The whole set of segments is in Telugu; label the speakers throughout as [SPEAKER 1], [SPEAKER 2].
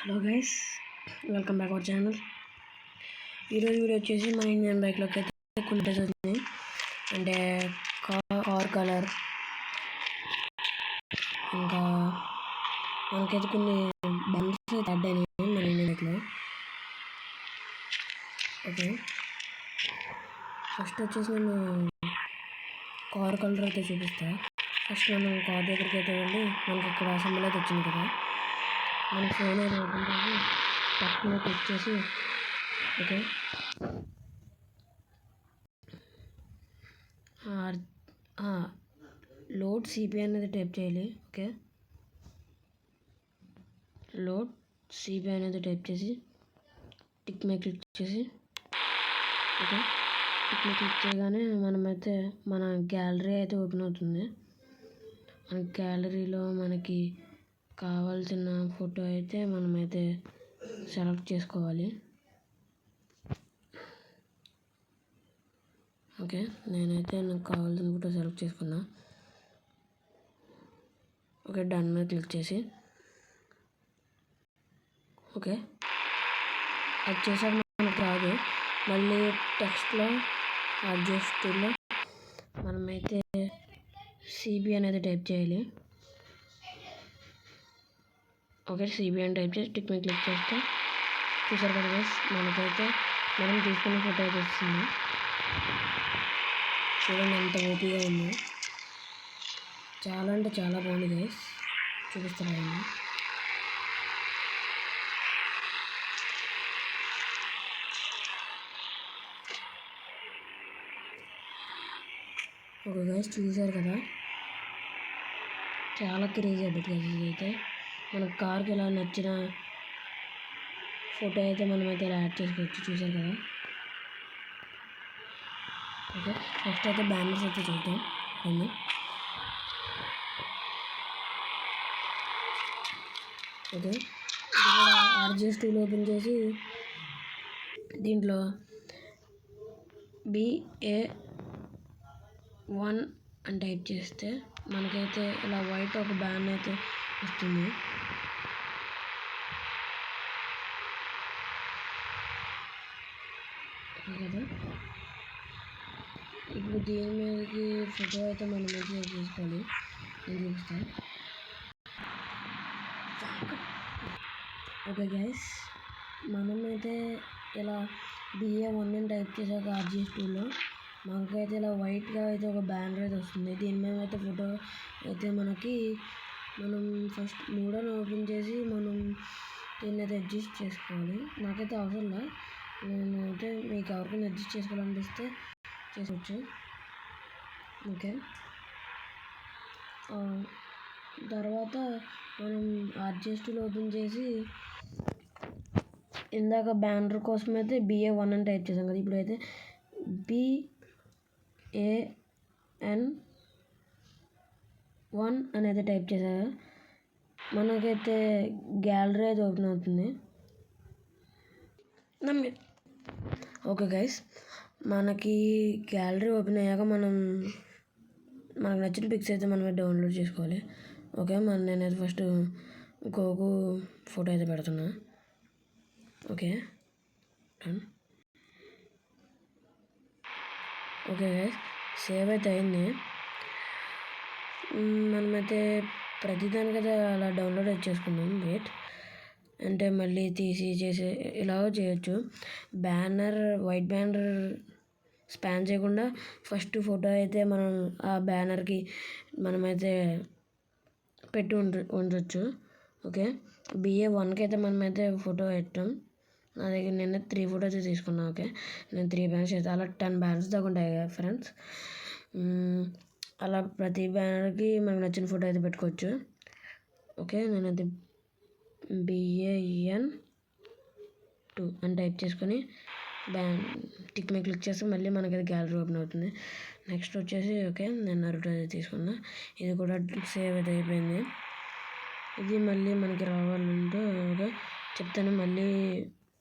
[SPEAKER 1] Hello guys, welcome back our channel. ఈరోజు వీడియో వచ్చేసి మన ఇండియన్ బైక్లోకి అయితే కొన్ని డ్రెస్ వచ్చినాయి. అంటే కార్ కలర్, ఇంకా మనకైతే కొన్ని బండ్స్ అయితే యాడ్ అయినాయి మన ఇండియన్ బైక్లో. ఓకే, ఫస్ట్ వచ్చేసి నేను కార్ కలర్ అయితే చూపిస్తాను. ఫస్ట్ మనం కార్ దగ్గరికి అయితే వెళ్ళి మనకి ఇక్కడ సింబల్ అయితే వచ్చింది కదా, మన ఫోన్ అయితే ఓపెన్ చేసి పక్కన క్లిక్ చేసి ఓకే లోడ్ సిపి అనేది టైప్ చేయాలి. ఓకే, లోడ్ సిపి అనేది టైప్ చేసి టిక్ మీద క్లిక్ చేసి ఓకే, టిక్ మీద క్లిక్ చేయగానే మనమైతే మన గ్యాలరీ అయితే ఓపెన్ అవుతుంది. మన గ్యాలరీలో మనకి కావాల్సిన ఫోటో అయితే మనమైతే సెలెక్ట్ చేసుకోవాలి. ఓకే, నేనైతే నాకు కావాల్సిన ఫోటో సెలెక్ట్ చేసుకున్నా. ఓకే, డన్ మీద క్లిక్ చేసి ఓకే అది చేసాక మనకు రాదు. మళ్ళీ టెక్స్ట్లో అడ్జస్ట్లో మనమైతే సిబి అనేది టైప్ చేయాలి. ఓకే, సిబి అని టైప్ చేసి టిక్ మీద క్లిక్ చేస్తే చూసారు కదా గైస్, మనకైతే మనం తీసుకున్న ఫోటో అయితే వస్తుంది. చూడండి ఎంత ఓపీగా ఉంది, చాలా అంటే చాలా బాగుంది గైస్. చూపిస్తున్నాను. ఓకే గైస్, చూసారు కదా, చాలా క్రేజీ అప్డేట్ గైస్. ఇదైతే మన కార్కి ఇలా నచ్చిన ఫోటో అయితే మనమైతే ఇలా యాడ్ చేసుకోవచ్చు. చూసారు కదా. ఓకే, ఫస్ట్ అయితే బ్యానర్స్ అయితే చూద్దాం. ఓకే, ఇది కూడా ఆర్జిఎస్ టూల్ ఓపెన్ చేసి దీంట్లో BA1 అని టైప్ చేస్తే మనకైతే ఇలా వైట్ ఒక బ్యాన్ అయితే వస్తుంది. కదా, ఇప్పుడు దీని మీదకి ఫోటో అయితే మనం మంచిగా తీసుకోవాలి. నేను చూపిస్తాను. ఓకే గైస్, మనమైతే ఇలా BA1 అని టైప్ చేసాక ఆర్జిఎస్ టూల్లో మనకైతే ఇలా వైట్గా అయితే ఒక బ్యానర్ అయితే వస్తుంది. దీని మీద అయితే ఫోటో అయితే మనం ఫస్ట్ మోడల్ ఓపెన్ చేసి మనం దీన్ని అయితే అడ్జస్ట్ చేసుకోవాలి. నాకైతే అవసరం లేదు, నేను అయితే మీకు ఎవరికైనా అడ్జస్ట్ చేసుకోవాలనిపిస్తే చేసుకోవచ్చు. ఓకే, తర్వాత మనం ఆర్జిఎస్ టూల్ ఓపెన్ చేసి ఇందాక బ్యానర్ కోసం అయితే BA1 అని టైప్ చేసాం కదా, ఇప్పుడైతే BAN1 అనేది టైప్ చేశాక మనకైతే గ్యాలరీ అయితే ఓపెన్ అవుతుంది. ఓకే గైస్, మనకి గ్యాలరీ ఓపెన్ అయ్యాక మనకు నచ్చిన పిక్స్ అయితే మనం డౌన్లోడ్ చేసుకోవాలి. ఓకే, నేనైతే ఫస్ట్ గోగు ఫోటో అయితే పెడుతున్నా. Okay, done. Okay guys, save అయితే అయింది. మనమైతే ప్రతిదానికైతే అలా డౌన్లోడ్ అయితే చేసుకుందాం. వెయిట్ అంటే మళ్ళీ తీసి చేసే ఇలాగ చేయొచ్చు. వైట్ బ్యానర్ స్పాన్ చేయకుండా ఫస్ట్ ఫోటో అయితే మనం ఆ బ్యానర్కి మనమైతే పెట్టి ఉండొచ్చు. ఓకే, BA1కి అయితే మనమైతే ఫోటో పెట్టాం. నా దగ్గర నేను 3 ఫోటోస్ తీసుకున్నాను. ఓకే, నేను 3 బ్యానర్స్ అయితే అలా 10 బ్యానర్స్ దాకా ఉంటాయి కదా ఫ్రెండ్స్. అలా ప్రతి బ్యానర్కి మనకు నచ్చిన ఫోటో అయితే పెట్టుకోవచ్చు. ఓకే, నేనైతే BAN2 అని టైప్ చేసుకొని టిక్ మీద క్లిక్ చేస్తే మళ్ళీ మనకైతే గ్యాలరీ ఓపెన్ అవుతుంది. నెక్స్ట్ వచ్చేసి ఓకే, నేను నరుటో తీసుకున్నా. ఇది కూడా సేవ్ అయితే అయిపోయింది. ఇది మళ్ళీ మనకి రావాలంటే ఓకే చెప్తాను. మళ్ళీ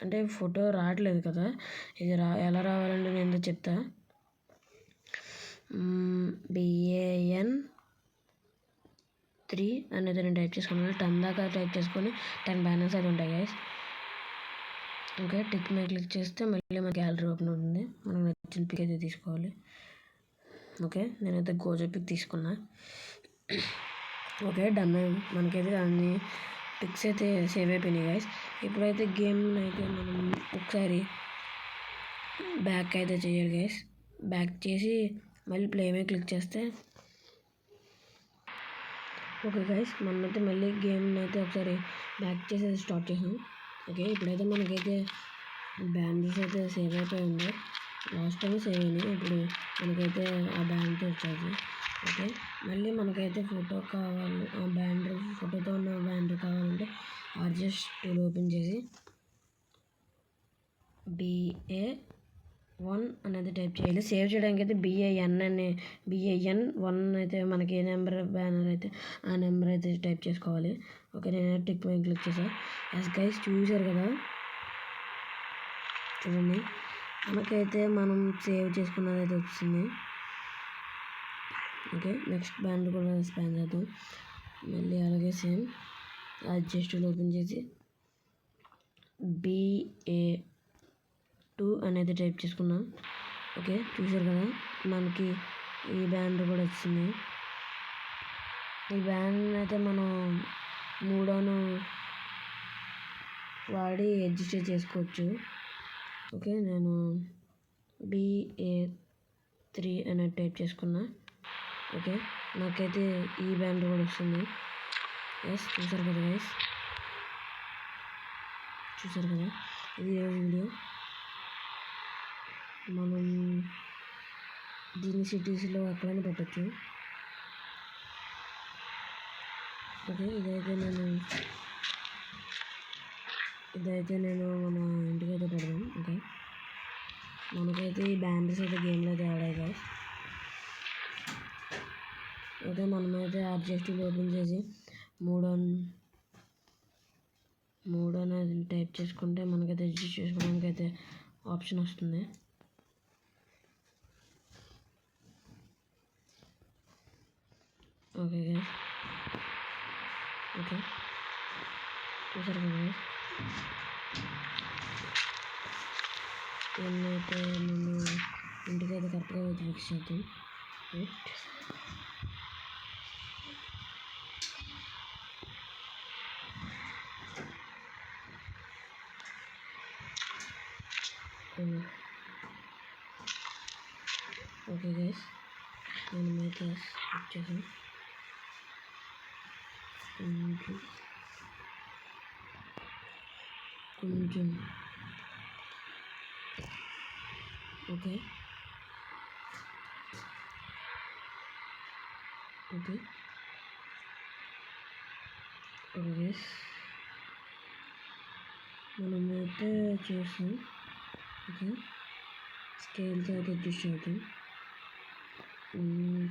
[SPEAKER 1] అంటే ఫోటో రావట్లేదు కదా, ఇది ఎలా రావాలంటే నేను చెప్తా. BAN 3 అనేది నేను టైప్ చేసుకున్నాను. 10 దాకా టైప్ చేసుకొని 10 బ్యానర్స్ అయితే ఉంటాయి గైస్. ఓకే, టిక్ మీద క్లిక్ చేస్తే మళ్ళీ మన గ్యాలరీ ఓపెన్ అవుతుంది. మనకు నచ్చిన పిక్ అయితే తీసుకోవాలి. ఓకే, నేనైతే గోజా పిక్ తీసుకున్నా. Okay, done. మనకైతే అన్ని పిక్స్ అయితే సేవ్ అయిపోయినాయి గైస్. ఇప్పుడైతే గేమ్ అయితే మనం ఒకసారి బ్యాక్ అయితే చేయాలి గైస్. బ్యాక్ చేసి మళ్ళీ ప్లే మీద క్లిక్ చేస్తే ఓకే గైస్, మనమైతే మళ్ళీ గేమ్ అయితే ఒకసారి బ్యాక్ చేసి స్టార్ట్ చేసాం. ఓకే, ఇప్పుడైతే మనకైతే బ్యాండిల్స్ అయితే సేవ్ అయిపోయి ఉంది. లాస్ట్ టైం సేవ్ అయినాయి. ఇప్పుడు మనకైతే ఆ బ్యాండ్ వచ్చేది. ఓకే, మళ్ళీ మనకైతే ఫోటో కావాలి. ఆ బ్యాండ్ ఫోటోతో ఉన్న బ్యాండ్ కావాలంటే ఆర్జెస్ టూల్ ఓపెన్ చేసి BA1 అనేది టైప్ చేయాలి. సేవ్ చేయడానికి అయితే BAN1 అయితే మనకి ఏ నెంబర్ బ్యానర్ అయితే ఆ నెంబర్ అయితే టైప్ చేసుకోవాలి. ఓకే, నేను టిక్ మీద క్లిక్ చేసాను. ఎస్ గైస్, చూసారు కదా, చూడండి మనకైతే మనం సేవ్ చేసుకున్నది అయితే వచ్చింది. ఓకే, నెక్స్ట్ బ్యాండ్ కూడా స్పాన్ చేద్దాం. మళ్ళీ అలాగే సేమ్ అడ్జస్ట్ ఓపెన్ చేసి BA2 అనేది టైప్ చేసుకున్నాం. ఓకే, చూసారు కదా, మనకి ఈ బ్యాండ్ కూడా వచ్చింది. ఈ బ్యాండ్ అయితే మనం 3 వాడి అడ్జస్ట్ చేసుకోవచ్చు. ఓకే, నేను BA3 అనేది టైప్ చేసుకున్నా. ఓకే, నాకైతే ఈ బ్యాండ్ కూడా వస్తుంది. ఎస్, చూసారు కదా గైస్, చూసారు కదా, ఇది వీడియో. మనం దీన్ని సిటీస్లో ఎక్కడైనా పెట్టచ్చు. ఓకే, ఇదైతే నేను మన ఇంటికి అయితే పెడదాం. ఓకే, మనకైతే ఈ బ్యాండర్స్ అయితే గేమ్లో అయితే ఆడాయి గైస్. ఓకే, మనమైతే అడ్జస్ట్ ఓపెన్ చేసి 3 అనేది టైప్ చేసుకుంటే మనకైతే అడ్జస్ట్ చేసుకోవడానికి అయితే ఆప్షన్ వస్తుంది. ఓకే గైస్, ఓకే, చూసారు కదా గైస్, ఏమైతే మేము ఇంటికైతే కరెక్ట్గా అయితే ఫిక్స్ చేద్దాం. ఓకే గైస్, మనమైతే స్కిప్ చేసాం. కొంచెం ఓకే, ఓకే, గైస్, మనమైతే చేసాం. ఓకే, స్కేల్తో అయితే అడ్జస్ట్ అవుతాం.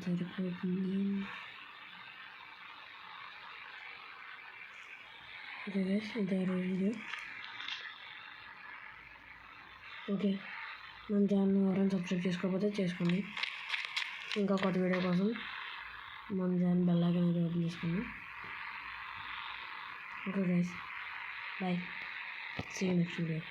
[SPEAKER 1] సరిపోతుంది. ఓకే గైస్, ఇదే వీడియో. ఓకే, మన ఛానల్ ఎవరైనా సబ్స్క్రైబ్ చేసుకోకపోతే చేసుకోండి. ఇంకా కొత్త వీడియో కోసం మన ఛానల్ బెల్ ఐకాన్ అయితే ఓపెన్ చేసుకోండి. Okay guys, bye, see you next video.